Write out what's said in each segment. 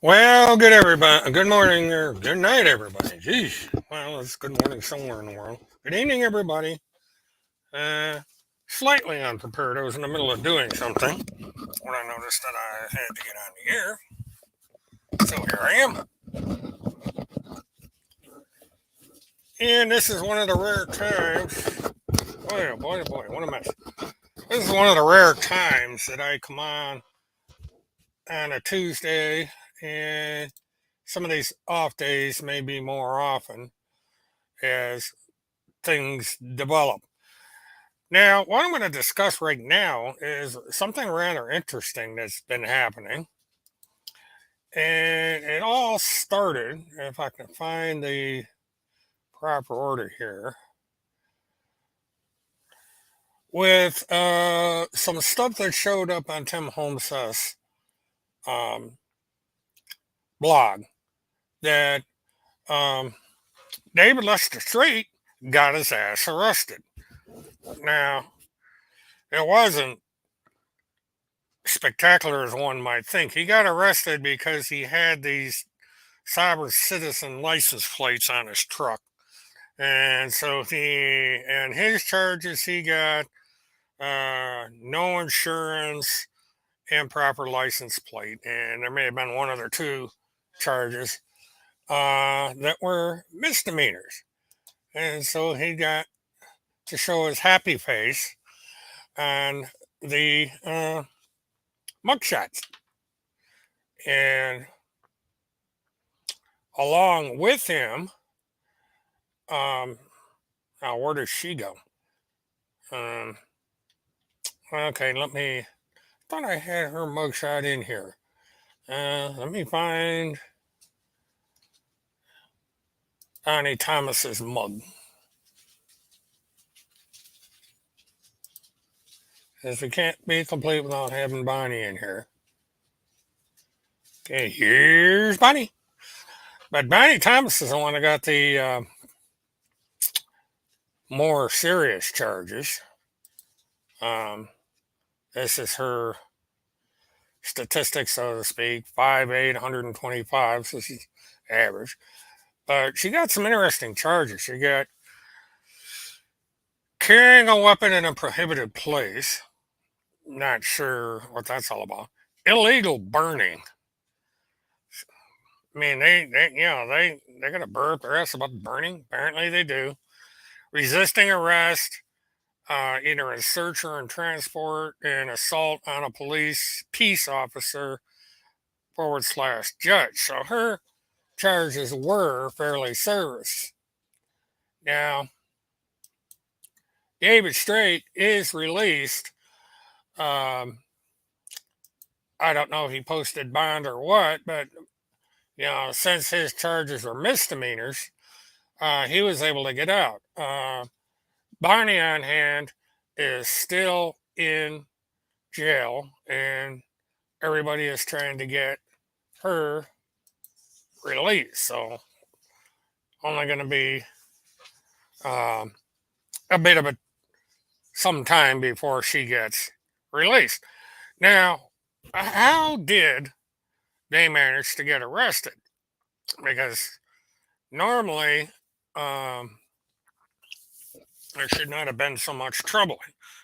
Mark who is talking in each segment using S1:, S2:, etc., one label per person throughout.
S1: Well, good everybody. Good morning or good night, everybody. Geez. Well, it's good morning somewhere in the world. Good evening, everybody. Uh, Slightly unprepared. I was in the middle of doing something when I noticed that I had to get on the air. So here I am. And this is one of the rare times. Boy, oh boy, oh boy, what a mess. This is one of the rare times that I come on a Tuesday, and some of these off days may be more often as things develop. Now, what I'm going to discuss right now is something rather interesting that's been happening. And it all started, if I can find the proper order here, with some stuff that showed up on Tim Holmes's um, blog that um, David Lester Street got his ass arrested. Now, it wasn't spectacular as one might think. He got arrested because he had these cyber citizen license plates on his truck. And so and his charges, he got no insurance, improper license plate. And there may have been one other two charges that were misdemeanors. And so he got to show his happy face on the mugshots. And along with him, now where does she go? Um, okay, thought I had her mugshot in here. Let me find Bonnie Thomas's mug. Because we can't be complete without having Bonnie in here. Okay, here's Bonnie. But Bonnie Thomas is the one that got the more serious charges. This is her statistics, so to speak, 5'8", 125, so she's average. But she got some interesting charges. She got carrying a weapon in a prohibited place. Not sure what that's all about. Illegal burning. I mean, they got a burp their ass about burning. Apparently, they do. Resisting arrest, either in search or in transport, and assault on a peace officer / judge. So her charges were fairly serious. Now, David Strait is released. I don't know if he posted bond or what, but since his charges were misdemeanors, he was able to get out. Barney on hand is still in jail, and everybody is trying to get her released. So, only going to be a bit of some time before she gets released. Now, how did they manage to get arrested? Because normally, there should not have been so much trouble.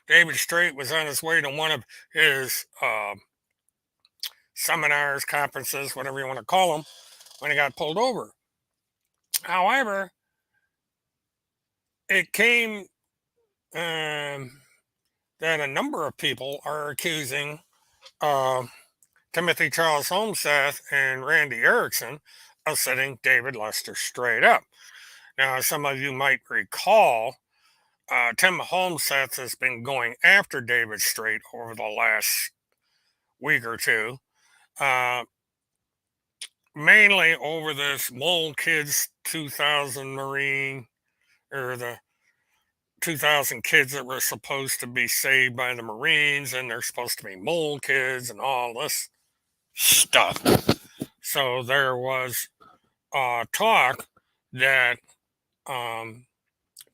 S1: David Strait was on his way to one of his seminars, conferences, whatever you want to call them, when he got pulled over. However, it came that a number of people are accusing Timothy Charles Holmseth and Randy Erickson of setting David Lester Strait up. Now, as some of you might recall, Tim Holmseth has been going after David Strait over the last week or two, mainly over this Mole Kids 2000 Marine, or the 2,000 kids that were supposed to be saved by the Marines, and they're supposed to be mole kids and all this stuff. So there was talk that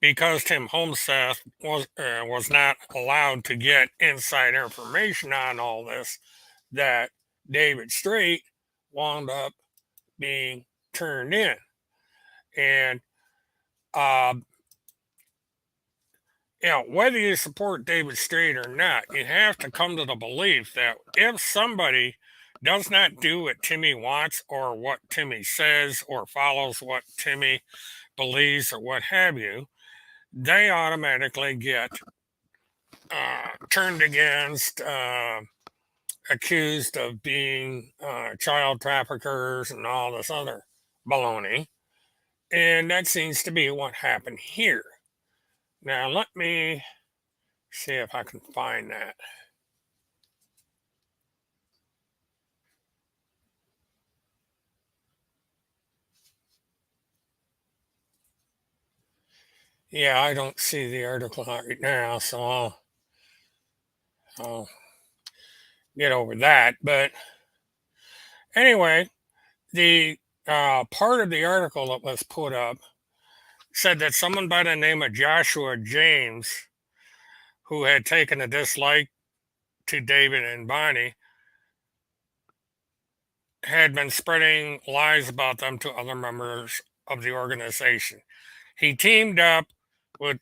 S1: because Tim Holmseth was not allowed to get inside information on all this, that David Strait wound up being turned in. And, uh, whether you support David Strait or not, you have to come to the belief that if somebody does not do what Timmy wants or what Timmy says or follows what Timmy believes or what have you, they automatically get turned against, accused of being child traffickers and all this other baloney. And that seems to be what happened here. Now, let me see if I can find that. Yeah, I don't see the article right now, so I'll get over that. But anyway, the part of the article that was put up said that someone by the name of Joshua James, who had taken a dislike to David and Bonnie, had been spreading lies about them to other members of the organization. He teamed up with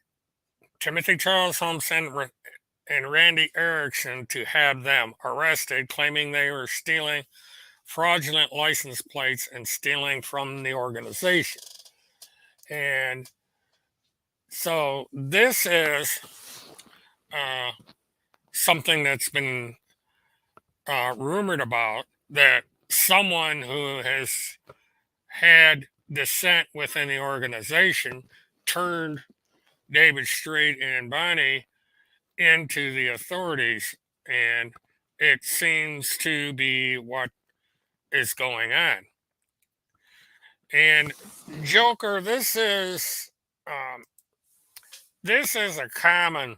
S1: Timothy Charles Homson and Randy Erickson to have them arrested, claiming they were stealing fraudulent license plates and stealing from the organization. And so this is uh, something that's been rumored about, that someone who has had dissent within the organization turned David Strait and Bonnie into the authorities. And it seems to be what is going on. And Joker, um, this is a common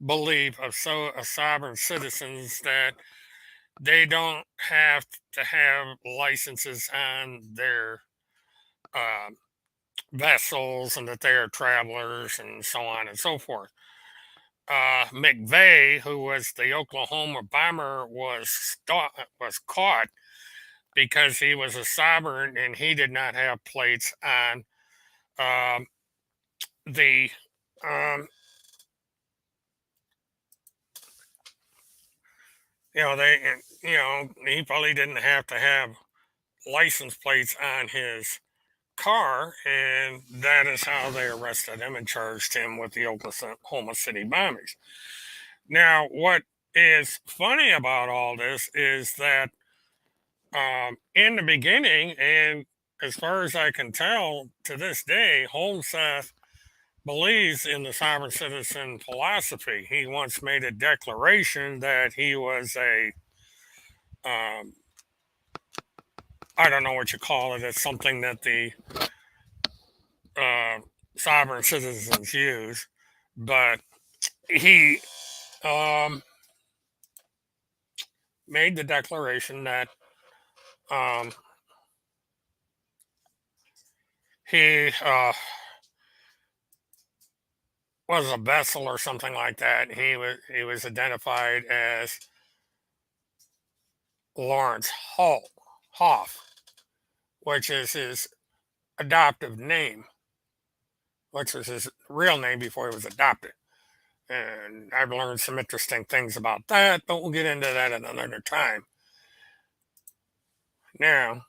S1: belief of sovereign citizens, that they don't have to have licenses on their um vessels, and that they are travelers and so on and so forth. McVeigh, who was the Oklahoma bomber, was caught because he was a sovereign and he did not have plates on um, the um, he probably didn't have to have license plates on his car, and that is how they arrested him and charged him with the Oklahoma City bombings. Now, what is funny about all this is that in the beginning, and as far as I can tell to this day, Holmseth believes in the sovereign citizen philosophy. He once made a declaration that he was um, I don't know what you call it, it's something that the uh, sovereign citizens use, but he um, made the declaration that um, he was a vessel or something like that. He was identified as Lawrence Hoff, which is his adoptive name, which was his real name before he was adopted. And I've learned some interesting things about that, but we'll get into that at another time. Now,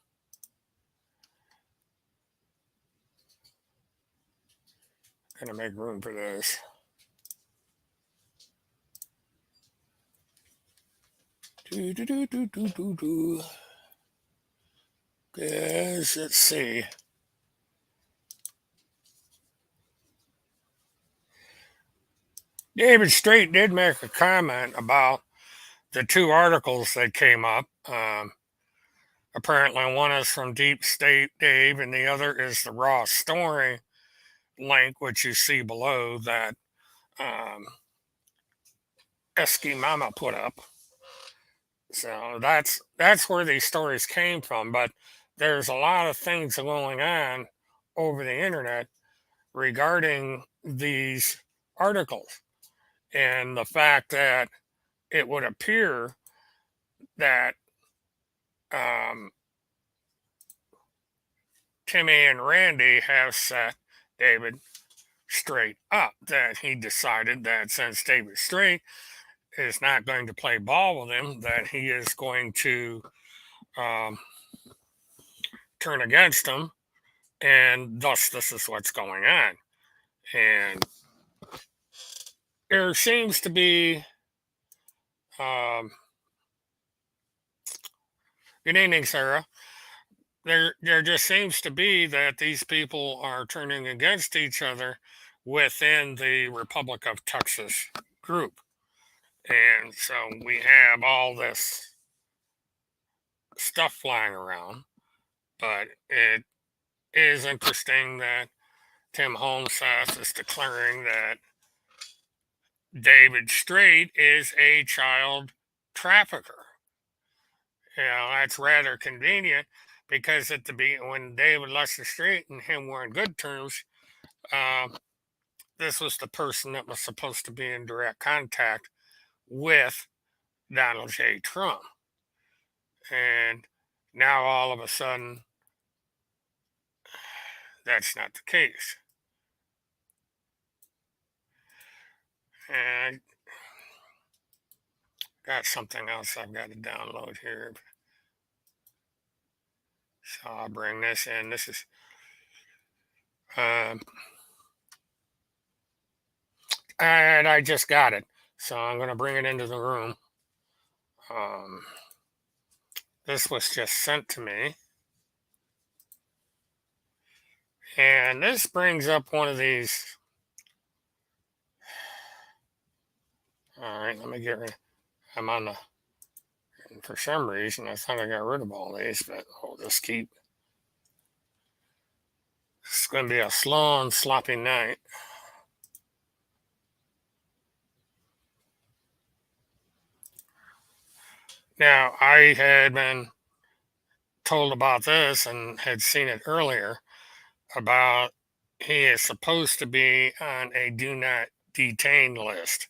S1: I'm gonna make room for this. Do, do, do, do, do, do, do. Yes, let's see. David Strait did make a comment about the two articles that came up. Apparently, one is from Deep State Dave, and the other is the Raw Story link, which you see below, that um, Eski Mama put up. So that's where these stories came from. But there's a lot of things going on over the internet regarding these articles, and the fact that it would appear that um, Timmy and Randy have set David straight up, that he decided that since David Straight is not going to play ball with him, that he is going to um, turn against him, and thus this is what's going on. And there seems to be, um, good evening, Sarah. There just seems to be that these people are turning against each other within the Republic of Texas group. And so we have all this stuff flying around, but it is interesting that Tim Holmseth is declaring that David Straight is a child trafficker. That's rather convenient because at the when David Lester Straight and him were in good terms, uh, this was the person that was supposed to be in direct contact with Donald J. Trump. And now all of a sudden, that's not the case. And I got something else I've got to download here. So I'll bring this in. This is, um, and I just got it. So I'm going to bring it into the room. Um, this was just sent to me. And this brings up one of these. All right, let me get rid. I'm on the. And for some reason, I thought I got rid of all these, but I'll just keep. It's going to be a slow and sloppy night. Now, I had been told about this and had seen it earlier about he is supposed to be on a do not detain list.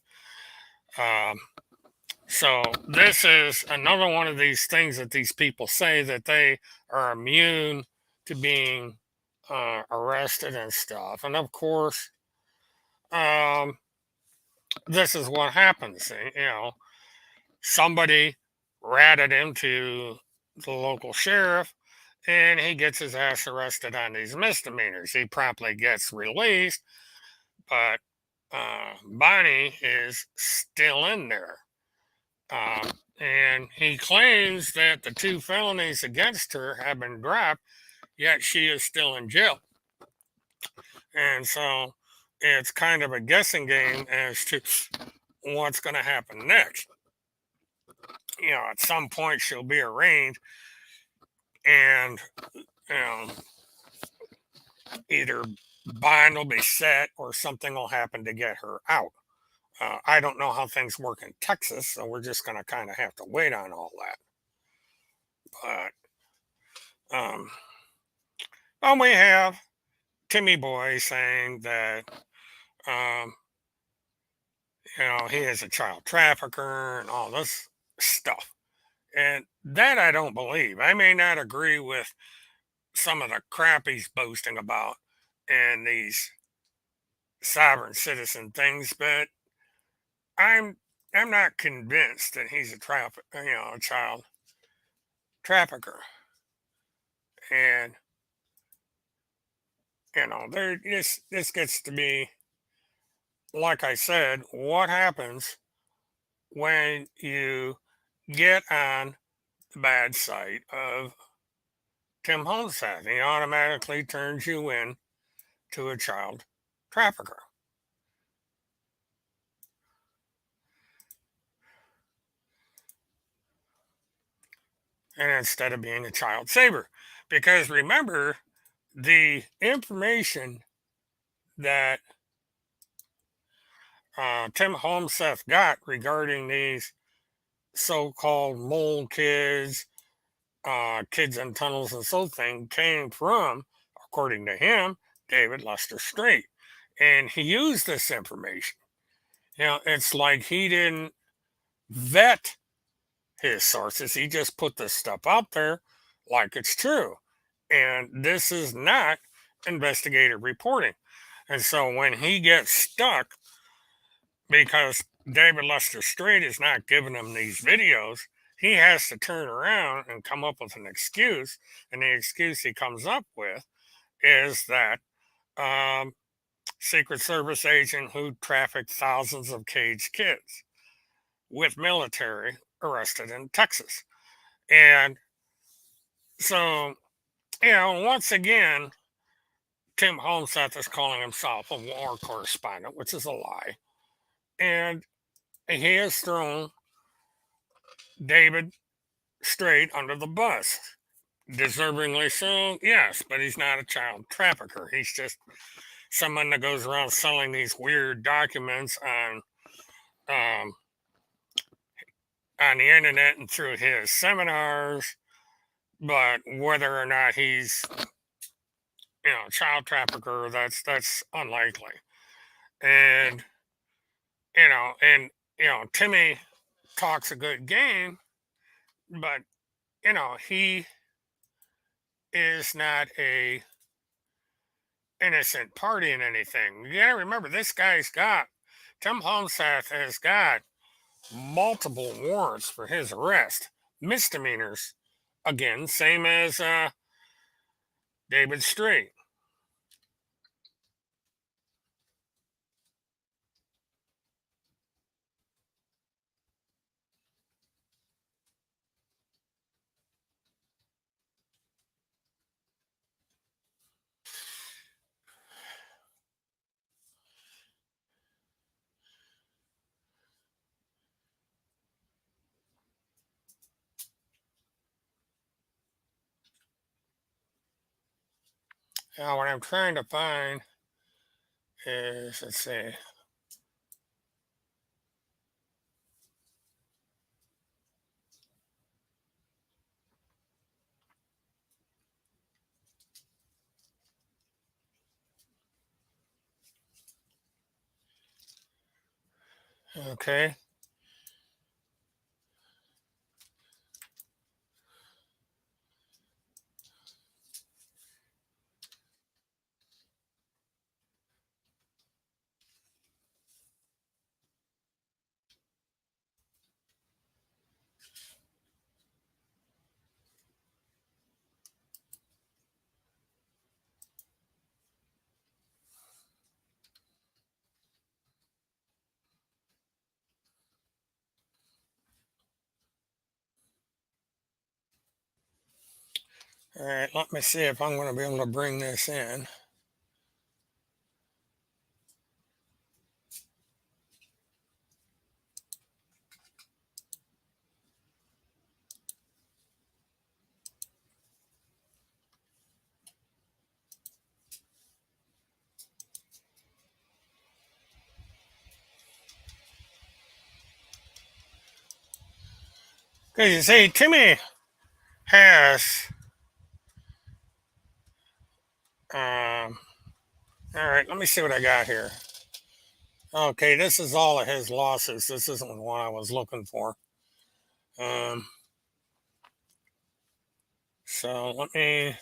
S1: Um, so this is another one of these things that these people say that they are immune to being arrested and stuff. And of course, um, this is what happens. Somebody ratted him to the local sheriff and he gets his ass arrested on these misdemeanors. He promptly gets released, but Bonnie is still in there. And he claims that the two felonies against her have been dropped, yet she is still in jail. And so it's kind of a guessing game as to what's going to happen next. At some point she'll be arraigned, and either bond will be set or something will happen to get her out. I don't know how things work in Texas, so we're just going to kind of have to wait on all that. But we have Timmy Boy saying that um, he is a child trafficker and all this stuff, and that I don't believe. I may not agree with some of the crap he's boasting about and these sovereign citizen things, but I'm not convinced that he's a child trafficker. And there this gets to be, like I said, what happens when you get on the bad side of Tim Holmseth? He automatically turns you in to a child trafficker. And instead of being a child saver. Because remember, the information that Tim Holmseth got regarding these so-called mole kids, kids in tunnels and so thing came from, according to him, David Lester Straight. And he used this information. It's like he didn't vet his sources. He just put this stuff out there like it's true. And this is not investigative reporting. And so when he gets stuck because David Lester Strait is not giving him these videos, he has to turn around and come up with an excuse. And the excuse he comes up with is that um, Secret Service agent who trafficked thousands of caged kids with military arrested in Texas. And so, once again, Tim Holmseth is calling himself a war correspondent, which is a lie. And he has thrown David Strait under the bus. Deservingly so, yes, but he's not a child trafficker. He's just someone that goes around selling these weird documents um, on the internet and through his seminars. But whether or not he's a child trafficker, that's unlikely. And Timmy talks a good game, but he is not a innocent party in anything. You gotta remember, Tim Holmseth has got multiple warrants for his arrest, misdemeanors. Again, same as David Strait. Now, what I'm trying to find is, let's see. Okay. All right, let me see if I'm going to be able to bring this in. Because you see, Timmy has, um, all right, let me see what I got here. Okay, this is all of his losses. This isn't the one I was looking for. Um, so let me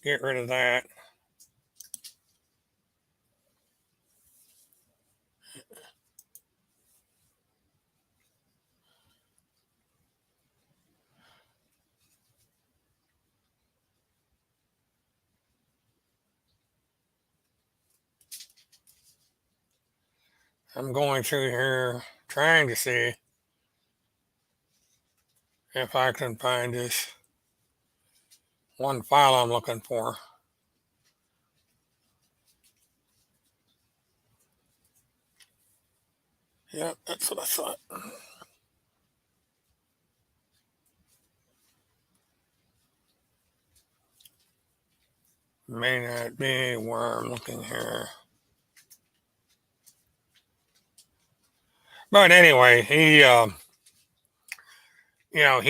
S1: get rid of that. I'm going through here trying to see if I can find this one file I'm looking for. Yep, that's what I thought. May not be where I'm looking here. But anyway, he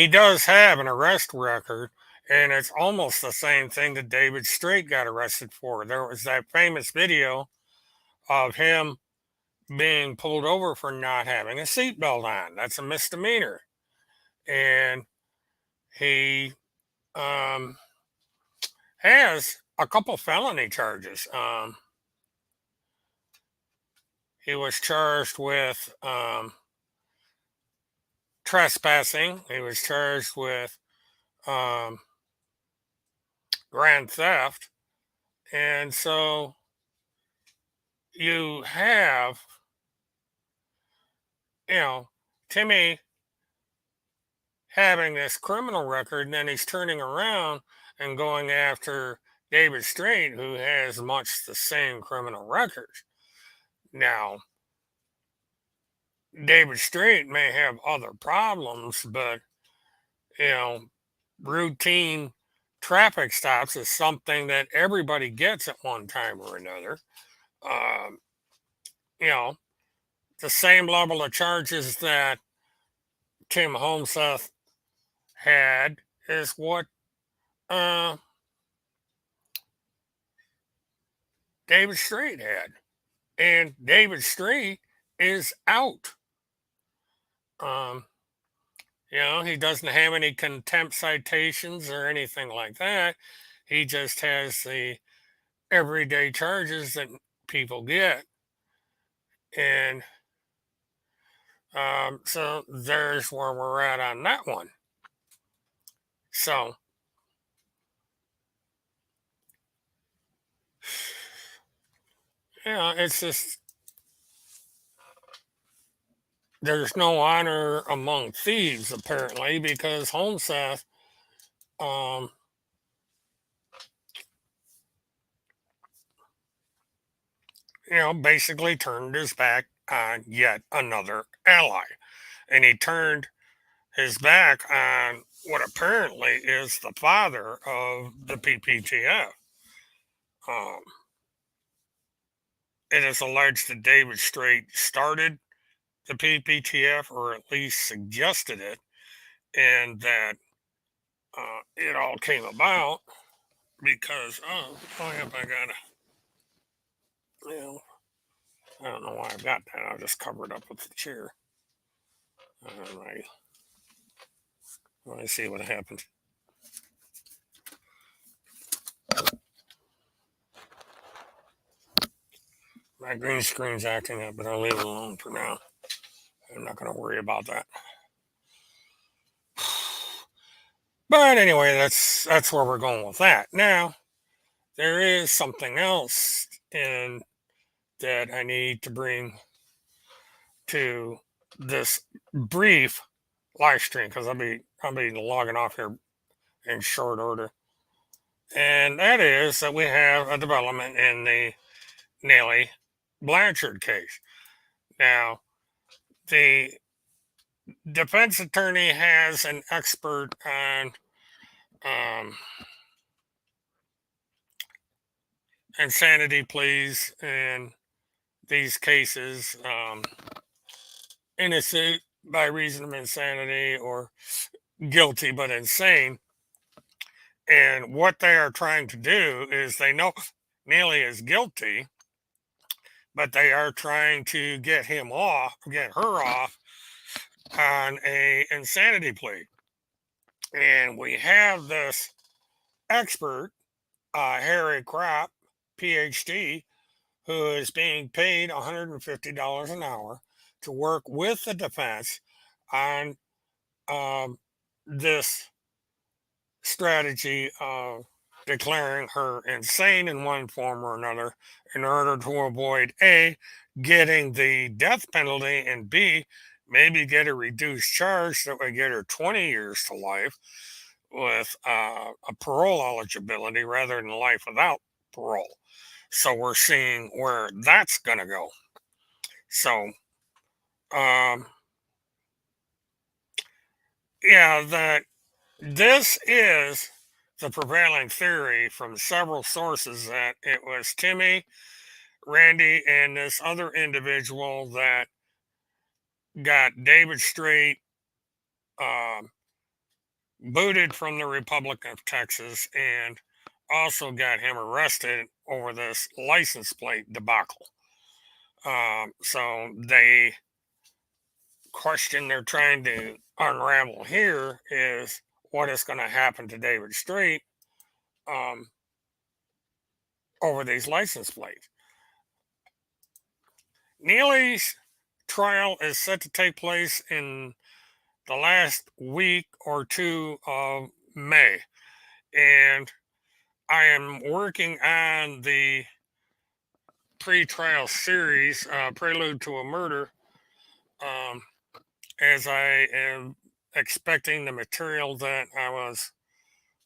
S1: does have an arrest record, and it's almost the same thing that David Strait got arrested for. There was that famous video of him being pulled over for not having a seatbelt on. That's a misdemeanor. And he, um, has a couple felony charges. He was charged with trespassing. He was charged with um, grand theft. And so you have, you know, Timmy having this criminal record, and then he's turning around and going after David Strait, who has much the same criminal record. Now, David Strait may have other problems, but, you know, routine traffic stops is something that everybody gets at one time or another. Um, you know, the same level of charges that Tim Holmseth had is what uh, David Strait had. And David Strait is out. Um, he doesn't have any contempt citations or anything like that. He just has the everyday charges that people get. And so there's where we're at on that one. So, it's just there's no honor among thieves, apparently, because Holmseth, um, basically turned his back on yet another ally. And he turned his back on what apparently is the father of the PPTF. Um, it is alleged that David Strait started the PPTF, or at least suggested it, and that it all came about because oh yep, I got you know I don't know why I've got that. I'll just cover it up with the chair. All right, let me see what happens. My green screen's acting up, but I'll leave it alone for now. I'm not going to worry about that. But anyway, that's where we're going with that. Now, there is something else in that I need to bring to this brief live stream because I'll be logging off here in short order. And that is that we have a development in the Nellie Blanchard case. Now, the defense attorney has an expert on um, insanity pleas in these cases, innocent by reason of insanity or guilty but insane. And what they are trying to do is they know Neely is guilty, but they are trying to get her off on a insanity plea. And we have this expert, Harry Kropp, PhD, who is being paid $150 an hour to work with the defense on this strategy of declaring her insane in one form or another in order to avoid A, getting the death penalty, and B, maybe get a reduced charge that would get her 20 years to life with a parole eligibility rather than life without parole. So we're seeing where that's going to go. So, um, yeah, that this is the prevailing theory from several sources that it was Timmy, Randy, and this other individual that got David Strait booted from the Republic of Texas and also got him arrested over this license plate debacle. So the question they're trying to unravel here is what is going to happen to David Strait. Um, over these license plates. Neely's trial is set to take place in the last week or two of May, and I am working on the pre-trial series, Prelude to a Murder, um, as I am expecting the material that I was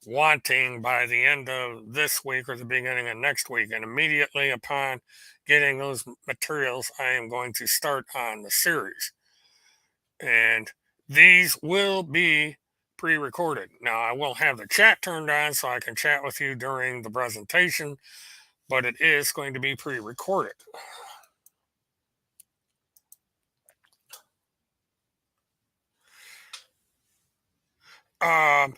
S1: wanting by the end of this week or the beginning of next week. And immediately upon getting those materials, I am going to start on the series. And these will be pre recorded. Now, I will have the chat turned on so I can chat with you during the presentation, but it is going to be pre recorded. Um,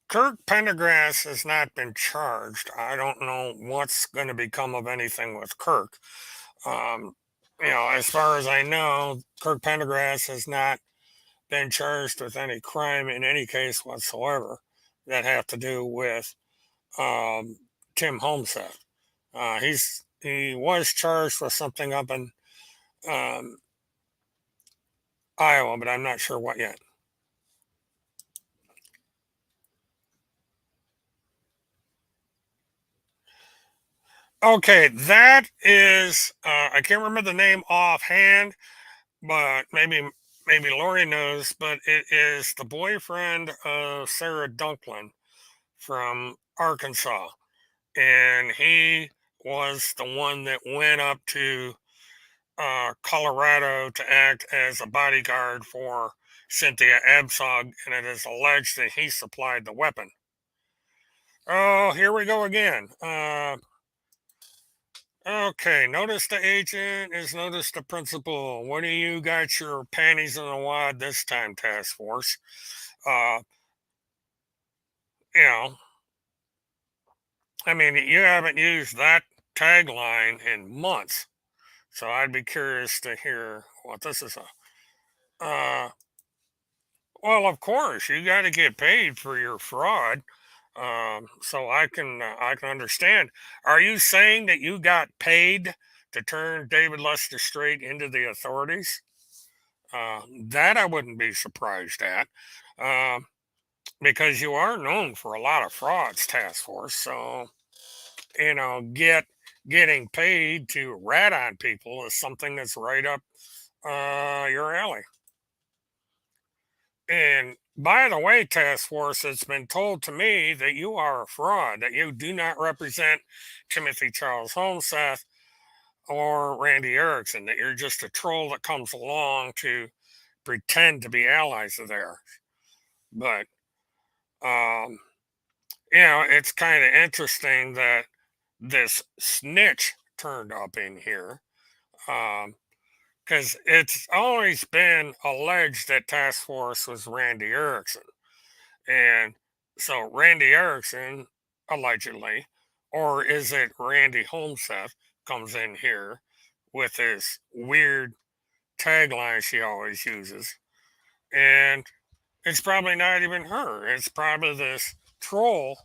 S1: Kirk Pendergrass has not been charged. I don't know what's going to become of anything with Kirk. Um, as far as I know, Kirk Pendergrass has not been charged with any crime in any case whatsoever that have to do with um, Tim Homestead. He was charged with something up in um, Iowa, but I'm not sure what yet. Okay, that is I can't remember the name offhand, but maybe Lori knows. But it is the boyfriend of Sarah Dunklin from Arkansas, and he was the one that went up to Colorado to act as a bodyguard for Cynthia Absog, and it is alleged that he supplied the weapon. Oh, here we go again. Okay, notice the agent is notice the principal. What do you got your panties in a wad this time, task force? Uh, you know, I mean, you haven't used that tagline in months, so I'd be curious to hear what this is. Well, of course, you got to get paid for your fraud. So I can understand. Are you saying that you got paid to turn David Lester Straight into the authorities? That I wouldn't be surprised at, uh, because you are known for a lot of frauds, task force. So getting paid to rat on people is something that's right up your alley. And by the way, task force, it's been told to me that you are a fraud, that you do not represent Timothy Charles Holmseth or Randy Erickson, that you're just a troll that comes along to pretend to be allies of theirs. But um, it's kind of interesting that this snitch turned up in here, because it's always been alleged that task force was Randy Erickson. And so Randy Erickson, allegedly, or is it Randy Holmseth, comes in here with this weird tagline she always uses. And it's probably not even her. It's probably this troll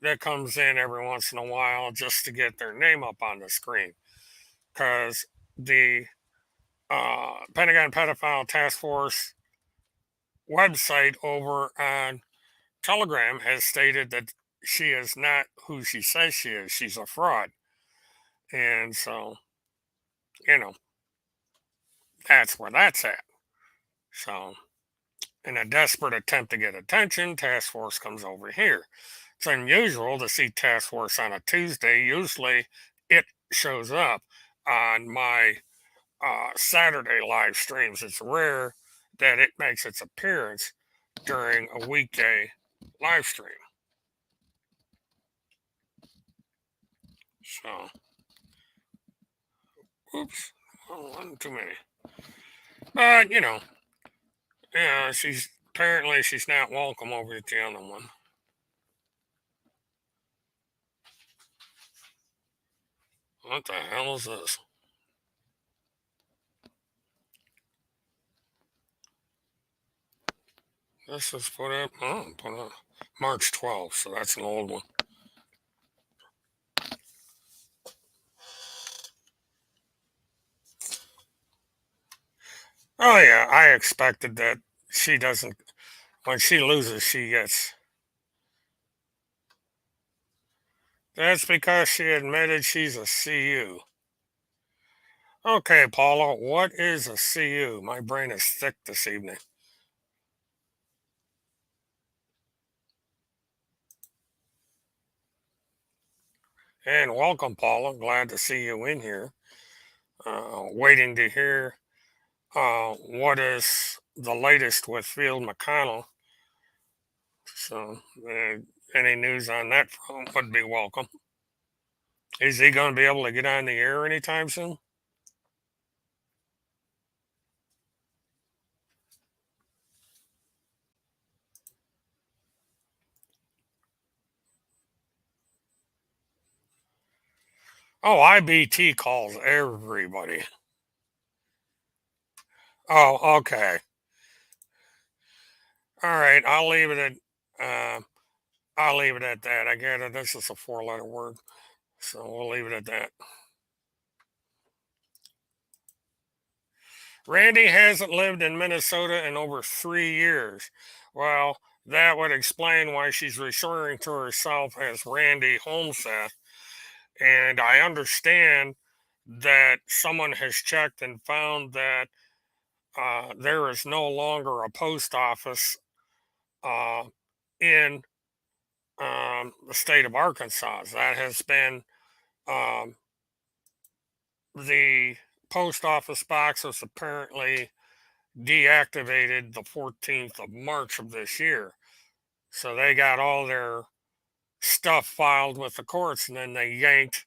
S1: that comes in every once in a while just to get their name up on the screen. Because the Pentagon Pedophile Task Force website over on Telegram has stated that she is not who she says she is. She's a fraud. And so, you know, that's where that's at. So, in a desperate attempt to get attention, Task Force comes over here. It's unusual to see Task Force on a Tuesday. Usually it shows up on my Saturday live streams. It's rare that it makes its appearance during a weekday live stream. So, oops, oh, one too many. But yeah, she's not welcome over at the other one. What the hell is this? This was put up March 12th, so that's an old one. Oh yeah, I expected that she doesn't. When she loses, she gets. That's because she admitted she's a CU. Okay, Paula, what is a CU? My brain is thick this evening. And welcome, Paula. Glad to see you in here. Waiting to hear what is the latest with Field McConnell. So, any news on that front would be welcome. Is he going to be able to get on the air anytime soon? Oh, IBT calls everybody. Oh, okay. All right. Uh, I'll leave it at that. I get it. This is a four-letter word, so we'll leave it at that. Randy hasn't lived in Minnesota in over 3 years. Well, that would explain why she's referring to herself as Randy Homeseth. And I understand that someone has checked and found that there is no longer a post office uh, in the state of Arkansas. That has been um, the post office box was apparently deactivated the 14th of March of this year. So they got all their stuff filed with the courts and then they yanked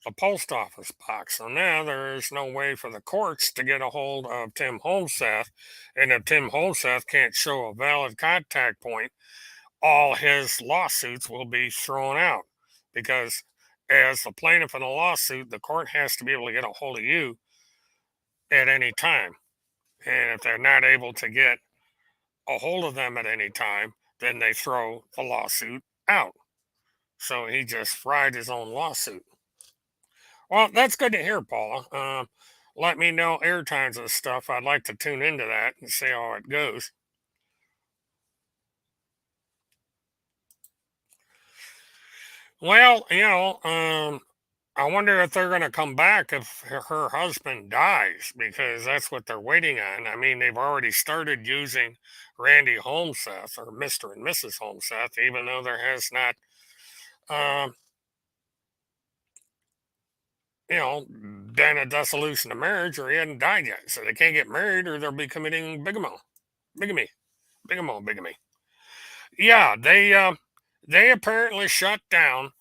S1: the post office box. So now there is no way for the courts to get a hold of Tim Holmseth. And if Tim Holmseth can't show a valid contact point, all his lawsuits will be thrown out because as the plaintiff in a lawsuit, the court has to be able to get a hold of you at any time. And if they're not able to get a hold of them at any time, then they throw the lawsuit out. So he just fried his own lawsuit. Well, that's good to hear, Paula. Let me know air times and stuff. I'd like to tune into that and see how it goes. Well, I wonder if they're going to come back if her husband dies because that's what they're waiting on. I mean, they've already started using Randy Holmseth or Mr. and Mrs. Holmseth, even though there has not, um, been a dissolution of marriage or he hadn't died yet. So they can't get married or they'll be committing bigamy, bigamy. Yeah, they apparently shut down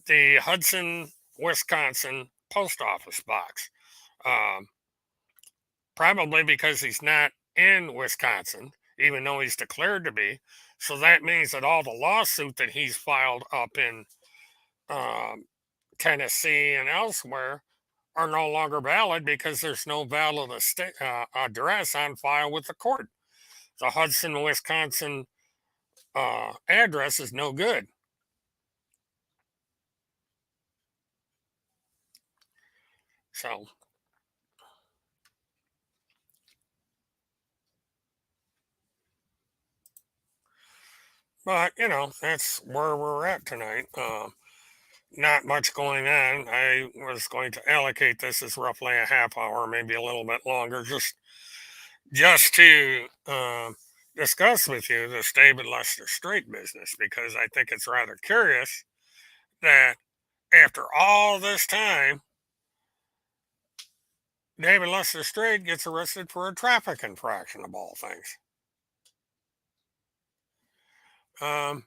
S1: the Hudson, Wisconsin post office box. Um, Probably because he's not in Wisconsin, even though he's declared to be. So that means that all the lawsuit that he's filed up in um, Tennessee and elsewhere are no longer valid because there's no valid address on file with the court. The Hudson, Wisconsin address is no good. So, but that's where we're at tonight. Not much going on. I was going to allocate this as roughly a half hour, maybe a little bit longer, just to discuss with you this David Lester Strait business because I think it's rather curious that after all this time, David Lester Strait gets arrested for a traffic infraction of all things. Um,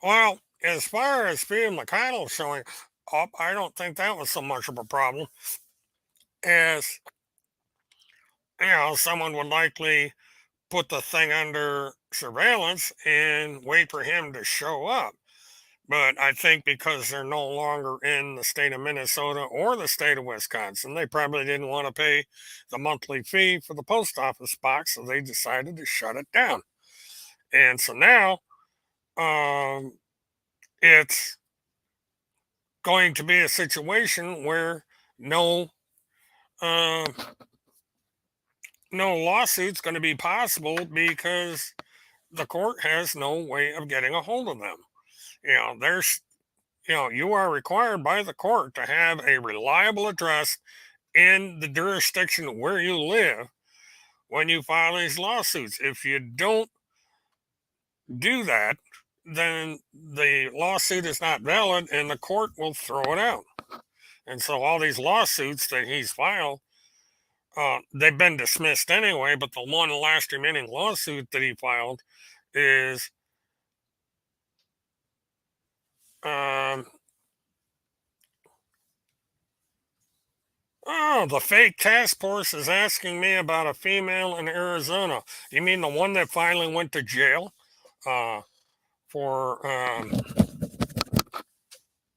S1: well, as far as Steve McConnell showing up, I don't think that was so much of a problem as someone would likely put the thing under surveillance and wait for him to show up. But I think because they're no longer in the state of Minnesota or the state of Wisconsin, they probably didn't want to pay the monthly fee for the post office box, so they decided to shut it down. And so now it's going to be a situation where no uh, no lawsuit's going to be possible because the court has no way of getting a hold of them. There's you are required by the court to have a reliable address in the jurisdiction where you live when you file these lawsuits. If you don't do that, then the lawsuit is not valid and the court will throw it out. And so all these lawsuits that he's filed, they've been dismissed anyway, but the one last remaining lawsuit that he filed is um, oh, the fake task force is asking me about a female in Arizona. You mean the one that finally went to jail for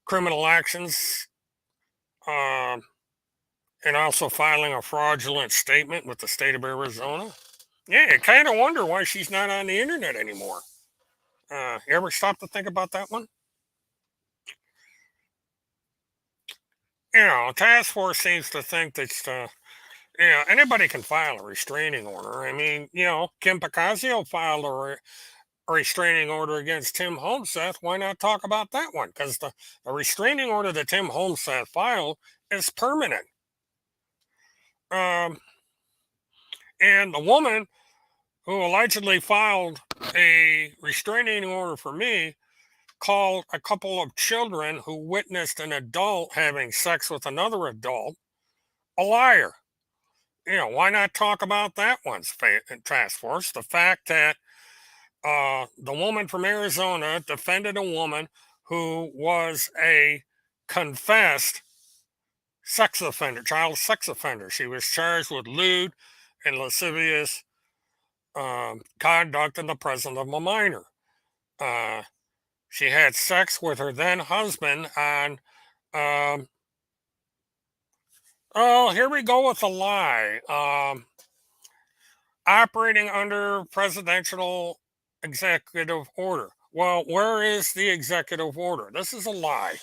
S1: criminal actions um, and also filing a fraudulent statement with the state of Arizona? Yeah, I kind of wonder why she's not on the internet anymore. You ever stop to think about that one? Task force seems to think that anybody can file a restraining order. I mean, Kim Pacasio filed a restraining order against Tim Homeseth. Why not talk about that one? Because the restraining order that Tim Homeseth filed is permanent. Um, and the woman who allegedly filed a restraining order for me called a couple of children who witnessed an adult having sex with another adult a liar. Why not talk about that one's task force? The fact that the woman from Arizona defended a woman who was a confessed sex offender, child sex offender. She was charged with lewd and lascivious conduct in the presence of a minor. Uh, she had sex with her then husband on, um, oh, here we go with a lie. Operating under presidential executive order. Well, where is the executive order? This is a lie.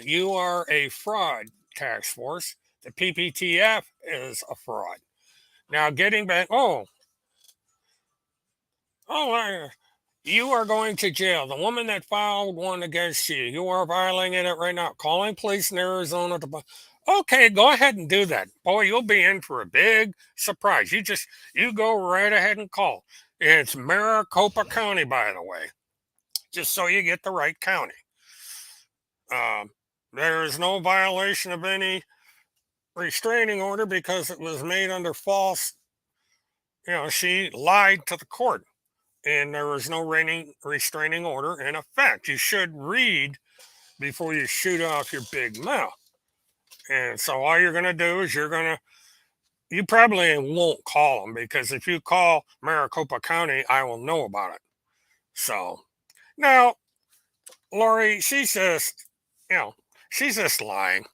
S1: You are a fraud task force. The PPTF is a fraud. Now, getting back, oh, you are going to jail. The woman that filed one against you, you are violating it right now. Calling police in Arizona to. Okay, go ahead and do that. Boy, you'll be in for a big surprise. You go right ahead and call. It's Maricopa County, by the way, just so you get the right county. Um, there is no violation of any restraining order because it was made under false. She lied to the court, and there was no restraining order in effect. You should read before you shoot off your big mouth. And so all you're going to do is you probably won't call them because if you call Maricopa County, I will know about it. So now, Lori, you know, she's just lying.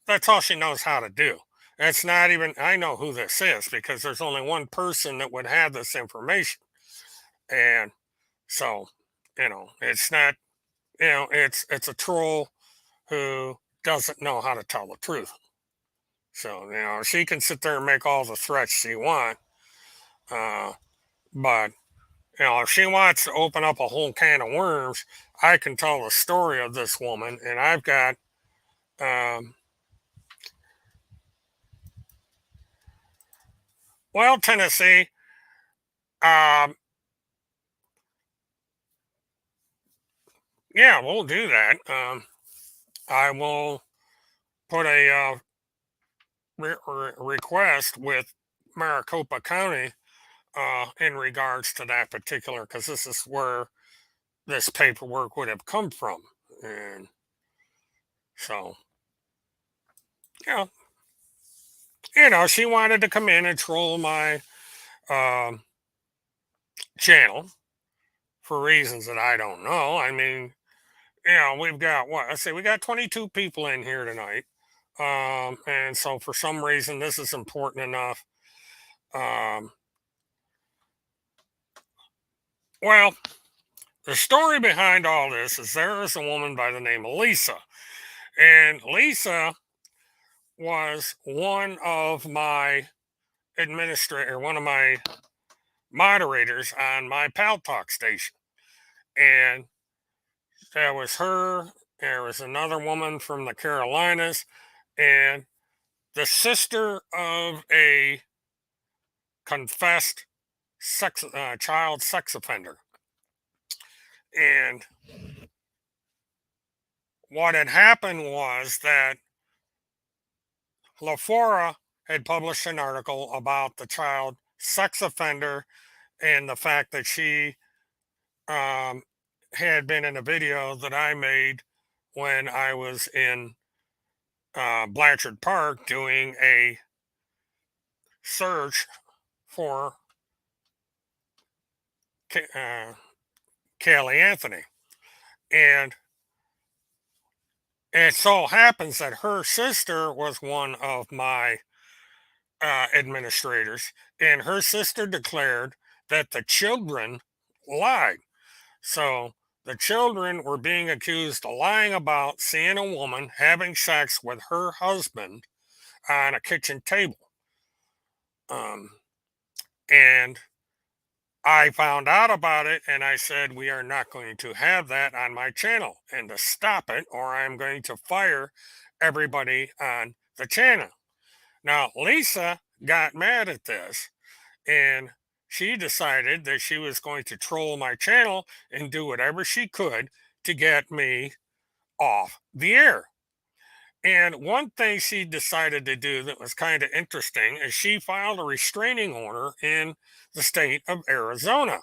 S1: That's all she knows how to do. That's not even, I know who this is because there's only one person that would have this information. And so, it's not, it's a troll who doesn't know how to tell the truth. So, she can sit there and make all the threats she wants. Uh, but, if she wants to open up a whole can of worms, I can tell the story of this woman. And I've got, um, well, Tennessee, um, yeah, we'll do that. I will put a request with Maricopa County in regards to that particular, because this is where this paperwork would have come from. And so, yeah, she wanted to come in and troll my um, channel for reasons that I don't know. I mean, we've got what? I say we got 22 people in here tonight. And so for some reason, this is important enough. Um, well, The story behind all this is there is a woman by the name of Lisa, and Lisa was one of my moderators on my Pal Talk station, and there was her. There was another woman from the Carolinas, and the sister of a confessed child sex offender. And what had happened was that LaFora had published an article about the child sex offender and the fact that she um, had been in a video that I made when I was in Blanchard Park doing a search for uh, Callie Anthony. And it so happens that her sister was one of my administrators, and her sister declared that the children lied. So the children were being accused of lying about seeing a woman having sex with her husband on a kitchen table. Um, and I found out about it and I said, we are not going to have that on my channel and to stop it, or I'm going to fire everybody on the channel. Now, Lisa got mad at this and she decided that she was going to troll my channel and do whatever she could to get me off the air. And one thing she decided to do that was kind of interesting is she filed a restraining order in the state of Arizona.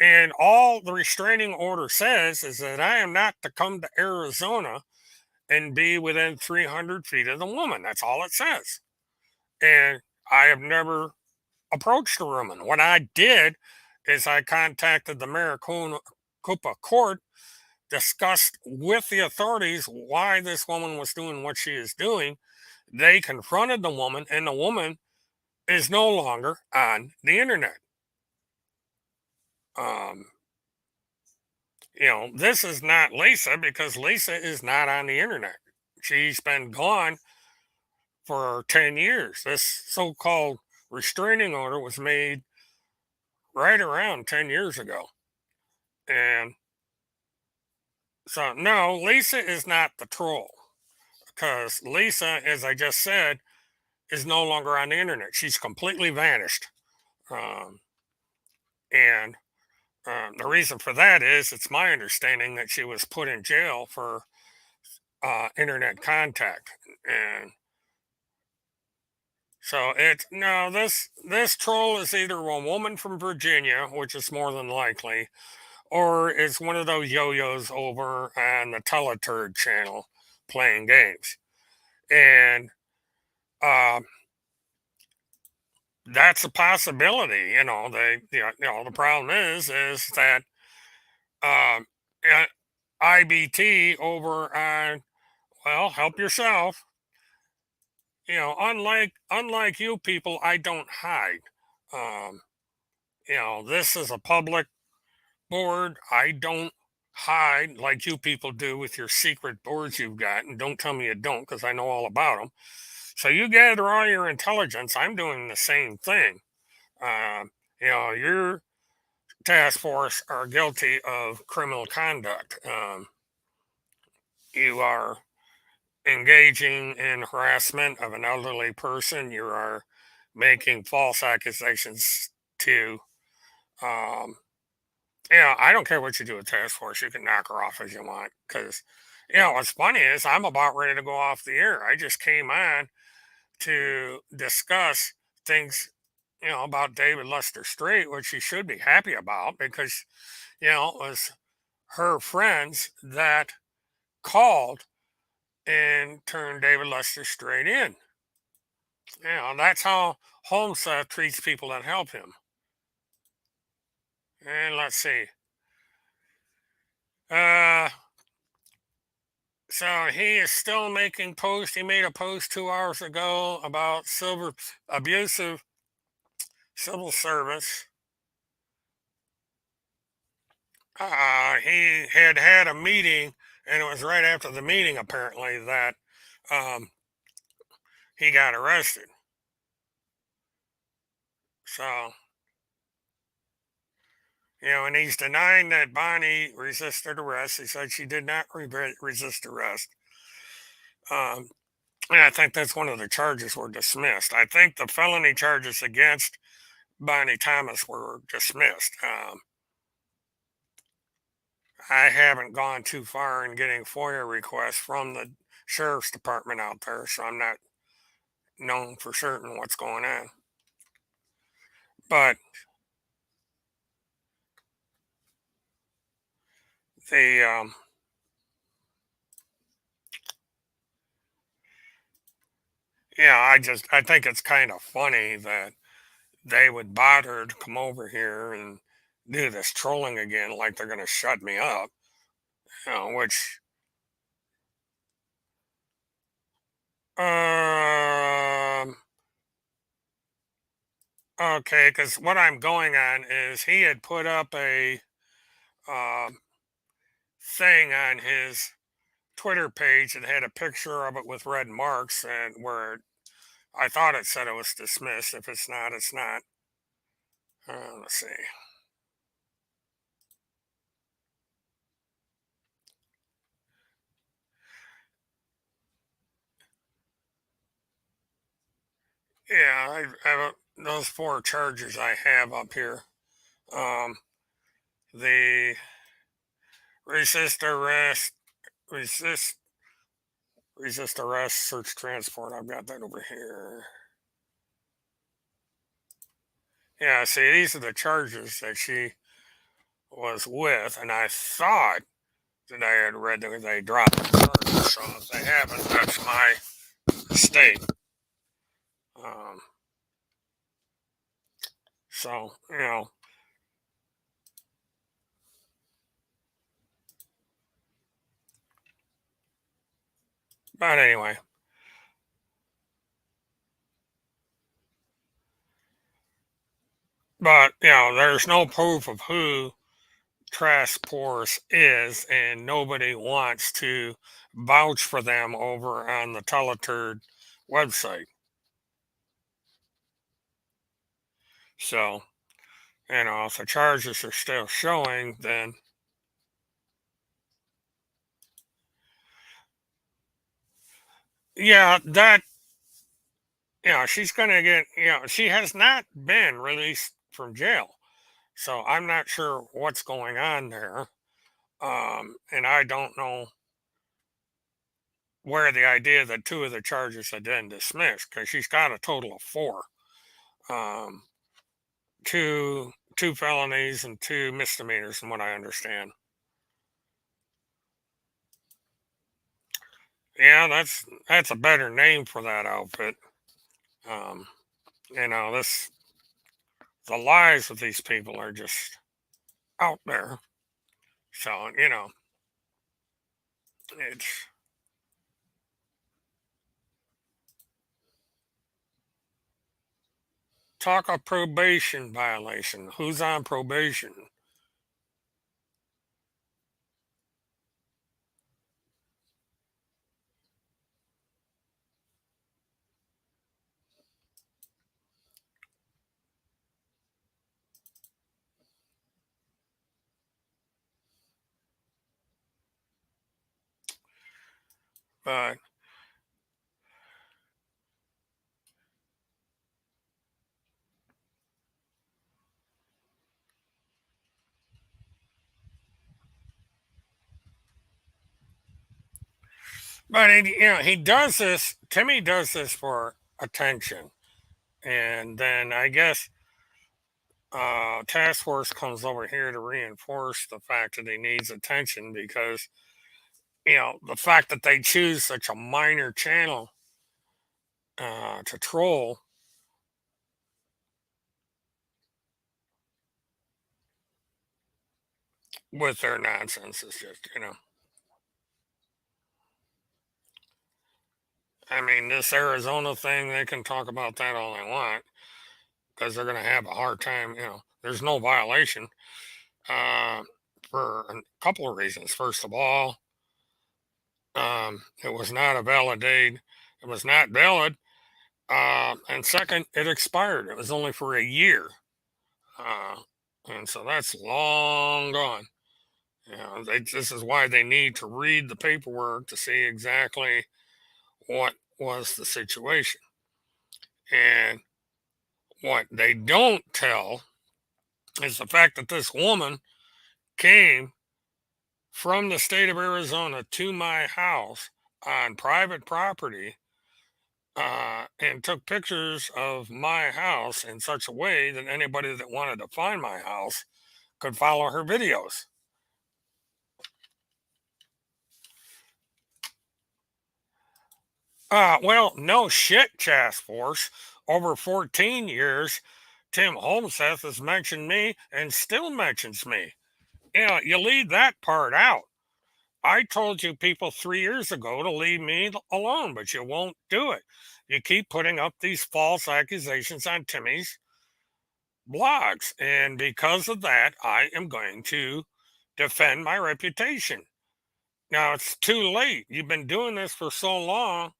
S1: And all the restraining order says is that I am not to come to Arizona and be within 300 feet of the woman. That's all it says. And I have never approached the woman. What I did is I contacted the Maricopa court, discussed with the authorities why this woman was doing what she is doing. They confronted the woman, and the woman is no longer on the internet. Um, this is not Lisa because Lisa is not on the internet. She's been gone for 10 years. This so called restraining order was made right around 10 years ago. And so, no, Lisa is not the troll because Lisa, as I just said, is no longer on the internet. She's completely vanished. Um, and the reason for that is it's my understanding that she was put in jail for internet contact. And so it's no, this troll is either a woman from Virginia, which is more than likely, or it's one of those yo-yos over on the Teleturd channel playing games. And um, that's a possibility. The problem is that um, uh, IBT over on, well, help yourself. Unlike you people, I don't hide. Um, this is a public board. I don't hide like you people do with your secret boards you've got, and don't tell me you don't, because I know all about them. So you gather all your intelligence. I'm doing the same thing. Um, your task force are guilty of criminal conduct. You are engaging in harassment of an elderly person. You are making false accusations to, um, I don't care what you do with task force. You can knock her off as you want. Because, what's funny is I'm about ready to go off the air. I just came on to discuss things, about David Lester Strait, which she should be happy about because, it was her friends that called and turned David Lester Strait in. That's how Holmeseth treats people that help him. And let's see. Uh, so he is still making posts. He made a post 2 hours ago about abusive civil service. He had had a meeting, and it was right after the meeting, apparently, that um, he got arrested. So, and he's denying that Bonnie resisted arrest. He said she did not resist arrest. Um, and I think that's one of the charges were dismissed. I think the felony charges against Bonnie Thomas were dismissed. I haven't gone too far in getting FOIA requests from the sheriff's department out there, so I'm not known for certain what's going on. But the yeah, I think it's kind of funny that they would bother to come over here and do this trolling again, like they're going to shut me up. Which um okay, because what I'm going on is he had put up a um thing on his Twitter page and had a picture of it with red marks, and where I thought it said it was dismissed. If it's not, it's not. Let's see. Yeah, those four charges I have up here. Um, the resist arrest, resist, resist arrest, search transport. I've got that over here. Yeah, see, these are the charges that she was with, and I thought that I had read that they dropped the charges. So if they haven't, that's my mistake. Um, so but anyway, but there's no proof of who Traspors is, and nobody wants to vouch for them over on the Teleturd website. So, if the charges are still showing, then yeah, that she's gonna get. She has not been released from jail, so I'm not sure what's going on there. And I don't know where the idea that two of the charges had been dismissed, because she's got a total of four. Um, two felonies and two misdemeanors, from what I understand. Yeah, that's a better name for that outfit. Um, this the lies of these people are just out there. So it's talk of probation violation. Who's on probation? But he does this. Timmy does this for attention, and then I guess task force comes over here to reinforce the fact that he needs attention, because the fact that they choose such a minor channel to troll with their nonsense is just I mean, this Arizona thing, they can talk about that all they want, because they're going to have a hard time. There's no violation. uh for a couple of reasons. First of all, it was not a valid date. It was not valid. And second, it expired. It was only for a year. Uh, and so that's long gone. This is why they need to read the paperwork to see exactly what was the situation. And what they don't tell is the fact that this woman came from the state of Arizona to my house on private property, and took pictures of my house in such a way that anybody that wanted to find my house could follow her videos. Well, no shit, task force. Over 14 years, Tim Holmseth has mentioned me and still mentions me. You leave that part out. I told you people 3 years ago to leave me alone, but you won't do it. You keep putting up these false accusations on Timmy's blogs. And because of that, I am going to defend my reputation. Now, it's too late. You've been doing this for so long.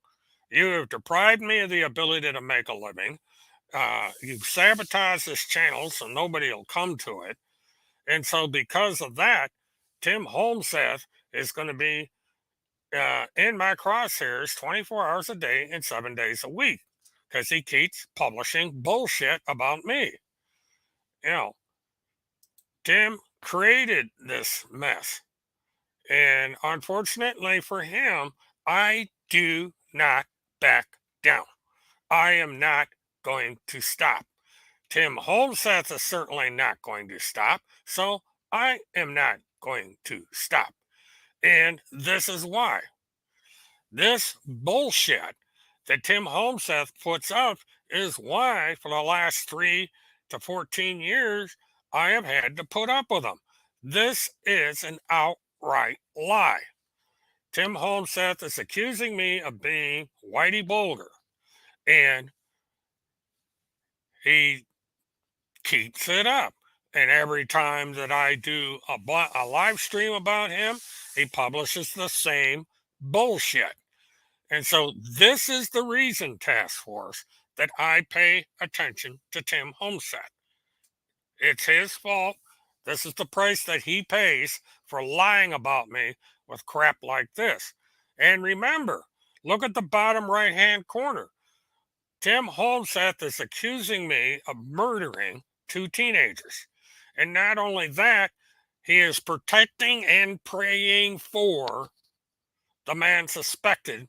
S1: You have deprived me of the ability to make a living. You've sabotaged this channel so nobody will come to it. And so, because of that, Tim Holmseth is going to be in my crosshairs 24 hours a day and 7 days a week because he keeps publishing bullshit about me. You know, Tim created this mess. And unfortunately for him, I do not back down. I am not going to stop. Tim Holmseth is certainly not going to stop. So I am not going to stop. And this is why. This bullshit that Tim Holmseth puts up is why, for the last 3 to 14 years, I have had to put up with him. This is an outright lie. Tim Holmseth is accusing me of being Whitey Bulger, and he keeps it up. And every time that I do a live stream about him, he publishes the same bullshit. And so this is the reason, Task Force, that I pay attention to Tim Homestead. It's his fault. This is the price that he pays for lying about me with crap like this. And remember, look at the bottom right hand corner. Tim Holmseth is accusing me of murdering 2 teenagers. And not only that, he is protecting and praying for the man suspected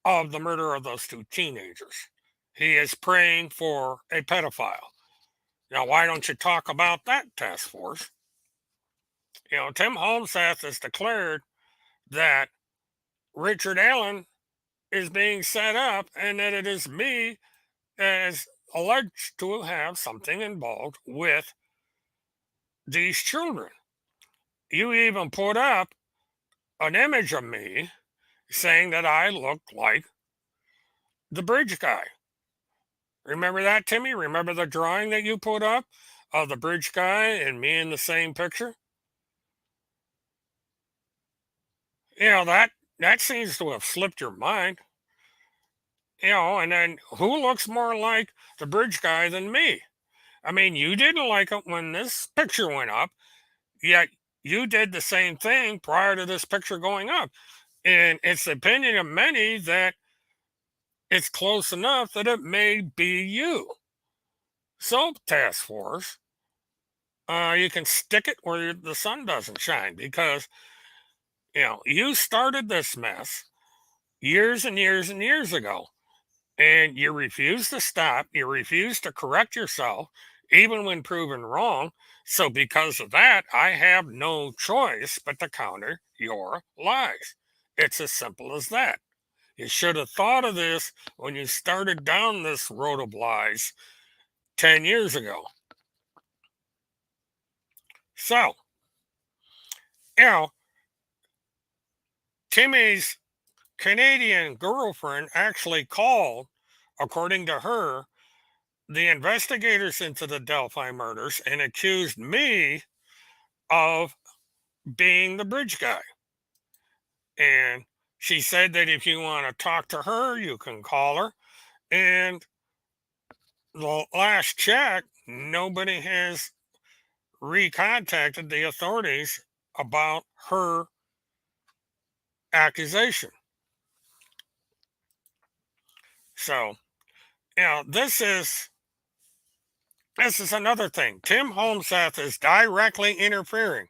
S1: of the murder of those 2 teenagers. He is praying for a pedophile. Now, why don't you talk about that, Task Force? Tim Holmseth has declared that Richard Allen is being set up and that it is me that is alleged to have something involved with these children. You even put up an image of me saying that I look like the bridge guy. Remember that, Timmy? Remember the drawing that you put up of the bridge guy and me in the same picture? That seems to have slipped your mind. And then who looks more like the bridge guy than me? I mean, you didn't like it when this picture went up, yet you did the same thing prior to this picture going up. And it's the opinion of many that it's close enough that it may be you. So, Task Force, you can stick it where the sun doesn't shine because, you started this mess years and years and years ago. And you refuse to stop. You refuse to correct yourself, even when proven wrong. So, because of that, I have no choice but to counter your lies. It's as simple as that. You should have thought of this when you started down this road of lies 10 years ago. So, you know, Timmy's Canadian girlfriend actually called, according to her, the investigators into the Delphi murders and accused me of being the bridge guy. And she said that if you want to talk to her, you can call her. And the last check, nobody has recontacted the authorities about her accusation. So, this is another thing. Tim Holmseth is directly interfering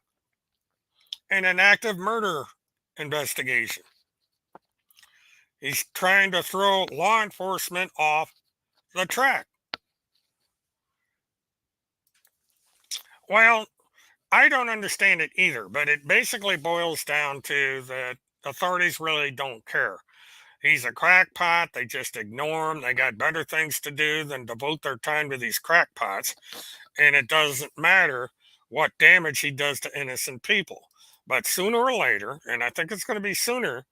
S1: in an active murder investigation. He's trying to throw law enforcement off the track. Well, I don't understand it either, but it basically boils down to that authorities really don't care. He's a crackpot. They just ignore him. They got better things to do than devote their time to these crackpots. And it doesn't matter what damage he does to innocent people. But sooner or later, and I think it's going to be sooner,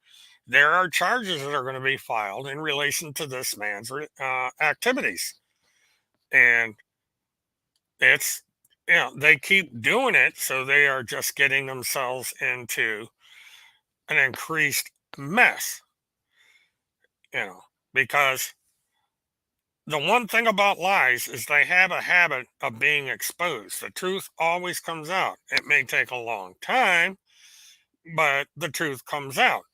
S1: there are charges that are going to be filed in relation to this man's activities. And it's, they keep doing it. So they are just getting themselves into an increased mess, you know, because the one thing about lies is they have a habit of being exposed. The truth always comes out. It may take a long time, but the truth comes out.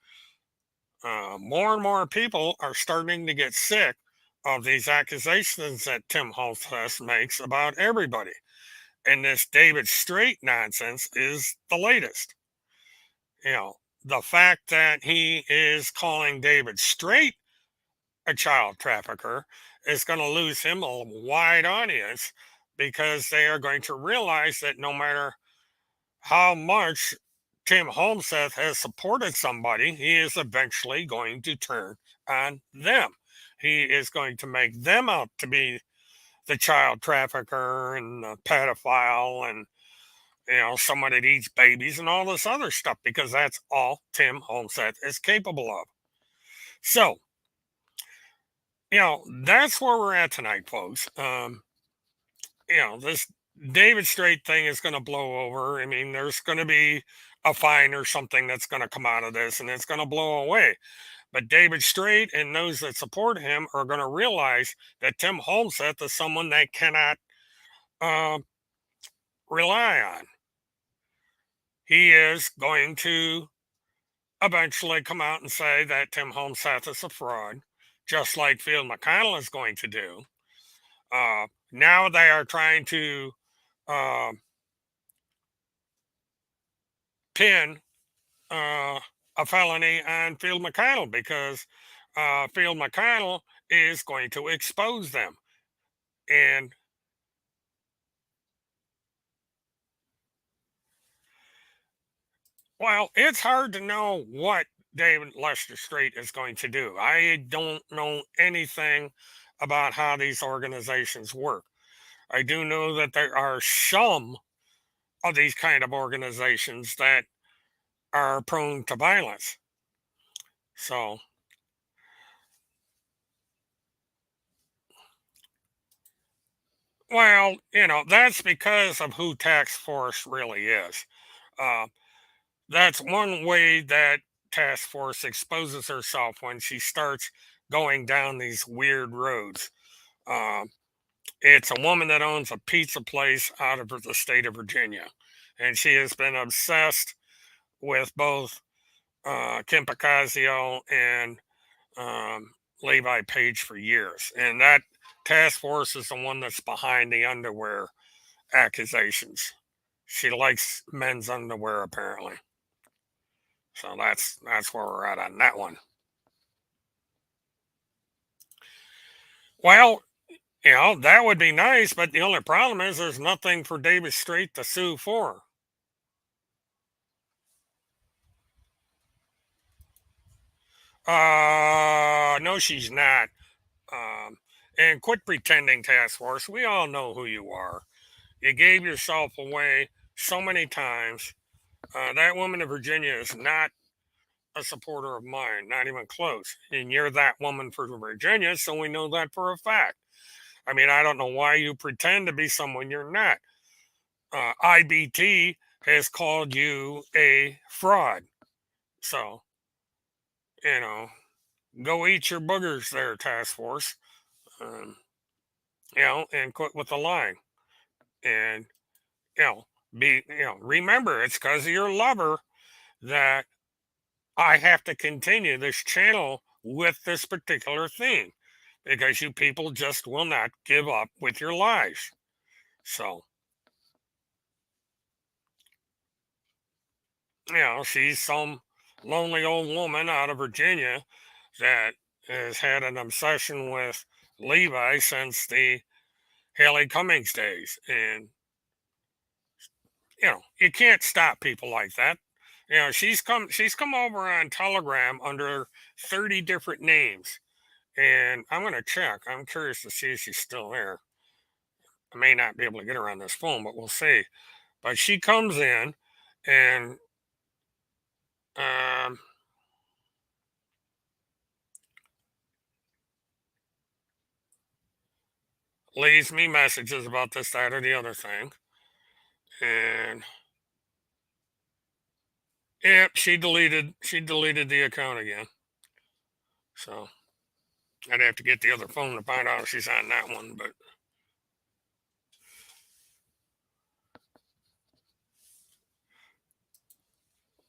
S1: More and more people are starting to get sick of these accusations that Tim Holtz makes about everybody. And this David Straight nonsense is the latest. You know, the fact that he is calling David Straight a child trafficker is going to lose him a wide audience because they are going to realize that no matter how much Tim Holmseth has supported somebody, he is eventually going to turn on them. He is going to make them out to be the child trafficker and the pedophile and someone that eats babies and all this other stuff because that's all Tim Holmseth is capable of. So, that's where we're at tonight, folks. This David Straight thing is going to blow over. I mean, there's going to be a fine or something that's going to come out of this and it's going to blow away. But David Straight and those that support him are going to realize that Tim Holmseth is someone they cannot uh, rely on. He is going to eventually come out and say that Tim Holmseth is a fraud, just like Field McConnell is going to do. Now they are trying to uh, pin a felony on Field McConnell because Field McConnell is going to expose them. And well, it's hard to know what David Lester Straight is going to do. I don't know anything about how these organizations work. I do know that there are some of these kind of organizations that are prone to violence. So, well, that's because of who Task Force really is. Uh, that's one way that Task Force exposes herself when she starts going down these weird roads. Um, it's a woman that owns a pizza place out of the state of Virginia, and she has been obsessed with both Kim Picasio and Levi Page for years. And that task force is the one that's behind the underwear accusations. She likes men's underwear apparently. So that's where we're at on that one. Well, that would be nice, but the only problem is there's nothing for David Straight to sue for. No, she's not. Um, and quit pretending, task force. We all know who you are. You gave yourself away so many times. That woman in Virginia is not a supporter of mine, not even close. And you're that woman for Virginia, so we know that for a fact. I mean, I don't know why you pretend to be someone you're not. IBT has called you a fraud. So, you know, go eat your boogers there, task force. Um, and quit with the lying. And, you know, remember it's because of your lover that I have to continue this channel with this particular theme because you people just will not give up with your lies. So, she's some lonely old woman out of Virginia that has had an obsession with Levi since the Haley Cummings days. And, you can't stop people like that. She's come over on Telegram under 30 different names. And I'm gonna check. I'm curious to see if she's still there. I may not be able to get her on this phone, but we'll see. But she comes in and um, leaves me messages about this, that, or the other thing. And yep, she deleted the account again. So I'd have to get the other phone to find out if she's on that one. But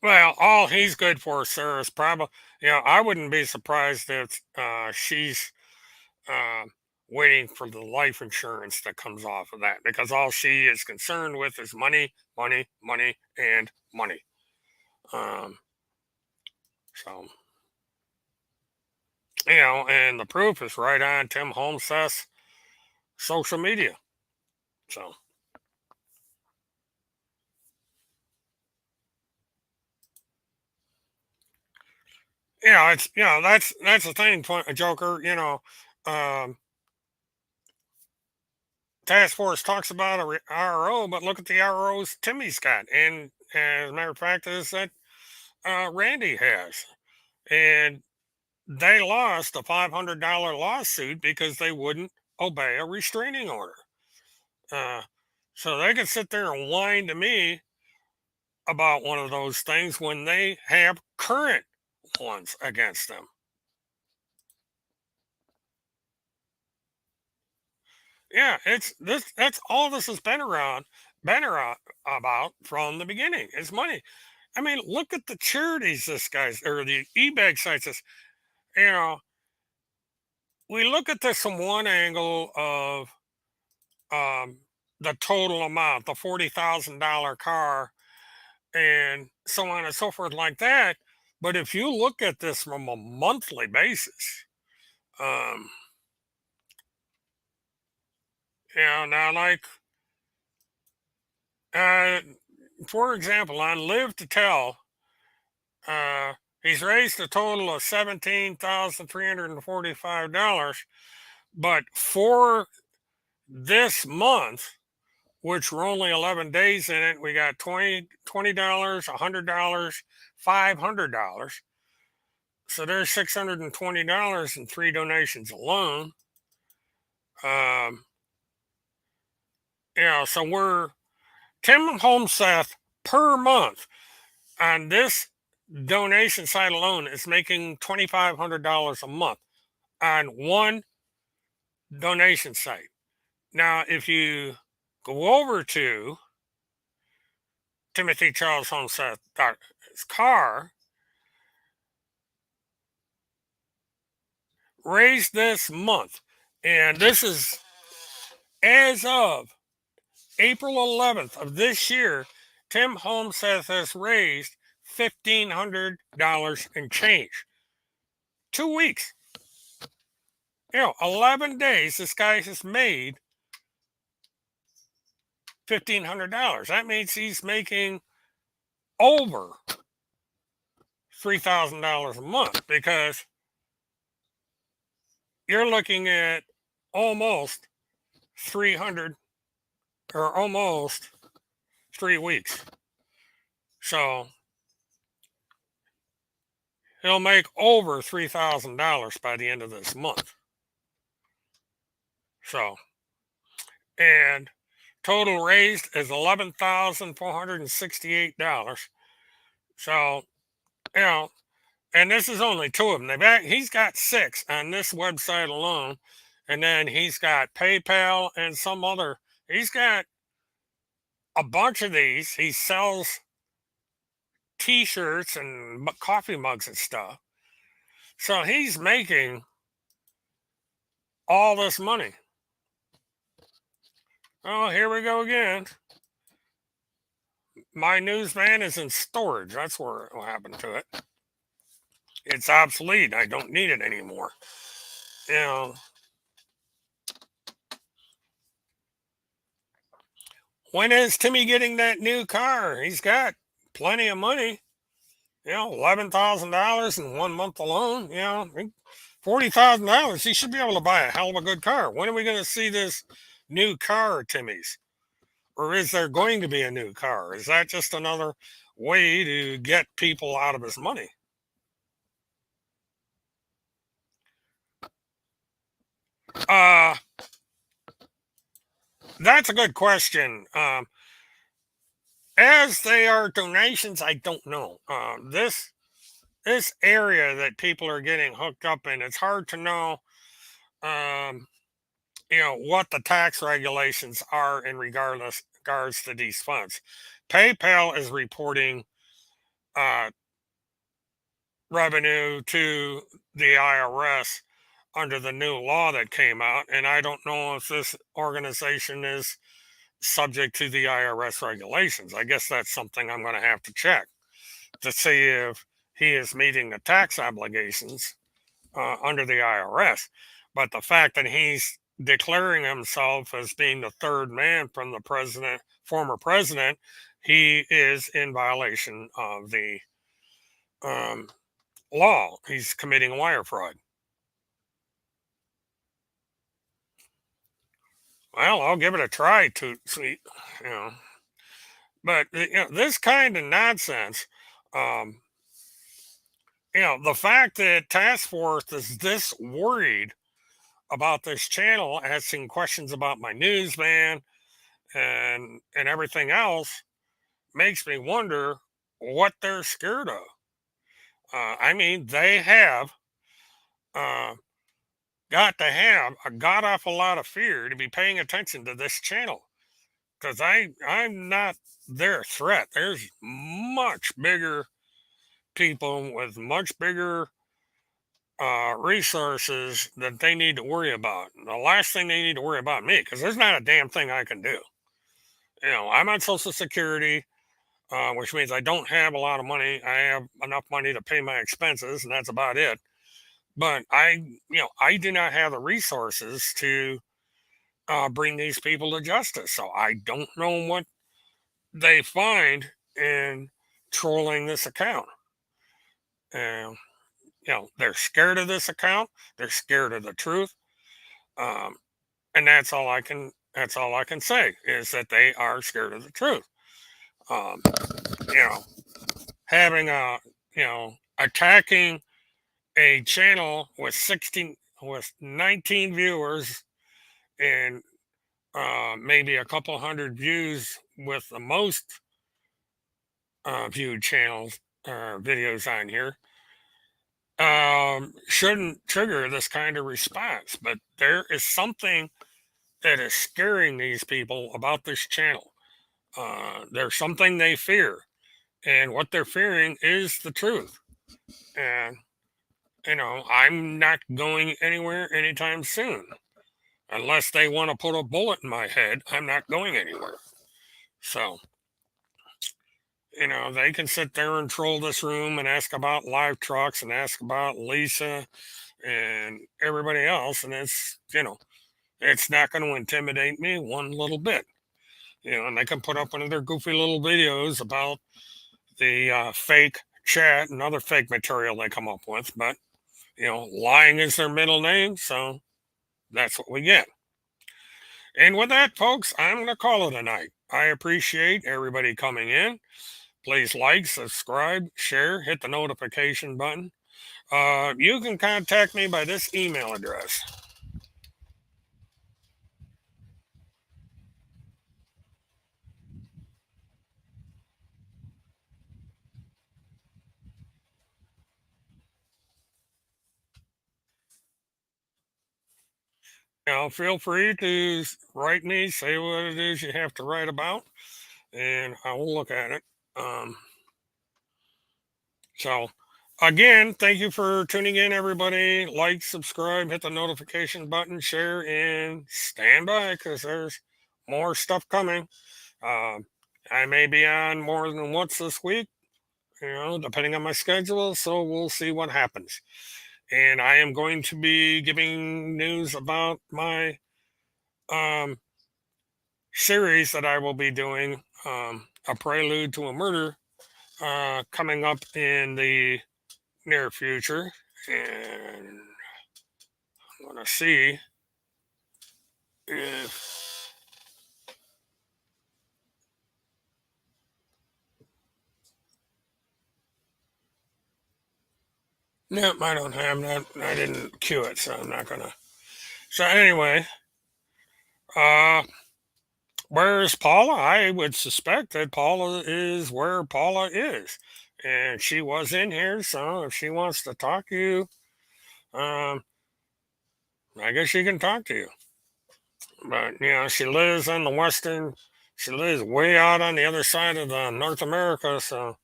S1: well, all he's good for, sir, is probably I wouldn't be surprised if she's uh, waiting for the life insurance that comes off of that because all she is concerned with is money, money, money, and money. Um, so and the proof is right on Tim Holmes's social media. So it's that's the thing, Joker. Um, Task Force talks about a RO, but look at the ROs Timmy's got, and as a matter of fact, is that Randy has, and they lost a $500 lawsuit because they wouldn't obey a restraining order. Uh, so they can sit there and whine to me about one of those things when they have current ones against them. Yeah, it's this. That's all this has been around about from the beginning. It's money. I mean, look at the charities this guy's or the e-bag sites. You know, we look at this from one angle of um, the total amount, the $40,000 car, and so on and so forth, like that. But if you look at this from a monthly basis, um, now like uh, for example, on Live to Tell, uh, he's raised a total of $17,345, but for this month, which we're only 11 days in it, we got $20, $100, $500. So there's $620 in three donations alone. Um, so we're Tim Homeseth per month on this donation site alone is making $2,500 a month on one donation site. Now, if you go over to Timothy Charles Homeseth's car, raised this month, and this is as of April 11th of this year, Tim Homeseth has raised $1,500 and change. 2 weeks. 11 days, this guy has made $1,500. That means he's making over $3,000 a month because you're looking at almost 300 or almost 3 weeks. So he'll make over $3,000 by the end of this month. So, and Total raised is $11,468. So, you know, and this is only two of them. He's got six on this website alone. And then he's got PayPal and some other. He's got a bunch of these. He sells T-shirts and coffee mugs and stuff. So he's making all this money. Oh, here we go again. My newsman is in storage. That's where what happened to it. It's obsolete. I don't need it anymore. You know, when is Timmy getting that new car? He's got plenty of money. $11,000 in 1 month alone. $40,000. He should be able to buy a hell of a good car. When are we going to see this new car, Timmy's? Or is there going to be a new car? Is that just another way to get people out of his money? Uh, that's a good question. As they are donations, I don't know. This area that people are getting hooked up in, it's hard to know. Um, what the tax regulations are in regards to these funds. PayPal is reporting uh, revenue to the IRS under the new law that came out, and I don't know if this organization is subject to the IRS regulations. I guess that's something I'm going to have to check to see if he is meeting the tax obligations under the IRS. But the fact that he's declaring himself as being the third man from the former president, he is in violation of the um, law. He's committing wire fraud. Well, I'll give it a try, toot sweet, you know. But this kind of nonsense, um, the fact that Task Force is this worried about this channel, asking questions about my newsman and everything else, makes me wonder what they're scared of. I mean, they have uh, got to have a god awful lot of fear to be paying attention to this channel, because I'm not their threat. There's much bigger people with much bigger resources that they need to worry about. The last thing they need to worry about me, because there's not a damn thing I can do. I'm on Social Security, which means I don't have a lot of money. I have enough money to pay my expenses, and that's about it. But I do not have the resources to bring these people to justice. So I don't know what they find in trolling this account. And they're scared of this account. They're scared of the truth. Um, and that's all I can say is that they are scared of the truth. Um, you know, having attacking a channel with 19 viewers and maybe a couple hundred views with the most viewed channels videos on here shouldn't trigger this kind of response. But there is something that is scaring these people about this channel. There's something they fear, and what they're fearing is the truth. And I'm not going anywhere anytime soon. Unless they want to put a bullet in my head, I'm not going anywhere. So, they can sit there and troll this room and ask about live trucks and ask about Lisa and everybody else. And it's not going to intimidate me one little bit. And they can put up one of their goofy little videos about the fake chat and other fake material they come up with. But, lying is their middle name. So that's what we get. And with that, folks, I'm going to call it a night. I appreciate everybody coming in. Please like, subscribe, share, hit the notification button. You can contact me by this email address. Feel free to write me, say what it is you have to write about, and I will look at it. Um, so, again, thank you for tuning in, everybody. Like, subscribe, hit the notification button, share, and stand by because there's more stuff coming. Um, I may be on more than once this week, depending on my schedule. So we'll see what happens. And I am going to be giving news about my um, series that I will be doing, A Prelude to a Murder, coming up in the near future. And I'm going to see if. Nope, I don't have that. I didn't cue it, so I'm not going to. So, anyway, uh, where's Paula? I would suspect that Paula is where Paula is. And she was in here, so if she wants to talk to you, um, I guess she can talk to you. But, she lives on the western, she lives way out on the other side of the North America, so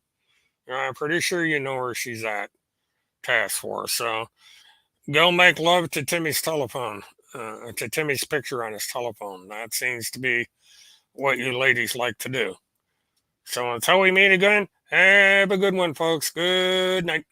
S1: I'm pretty sure you know where she's at, task force. So go make love to Timmy's telephone, to Timmy's picture on his telephone. That seems to be what you ladies like to do. So until we meet again, have a good one, folks. Good night.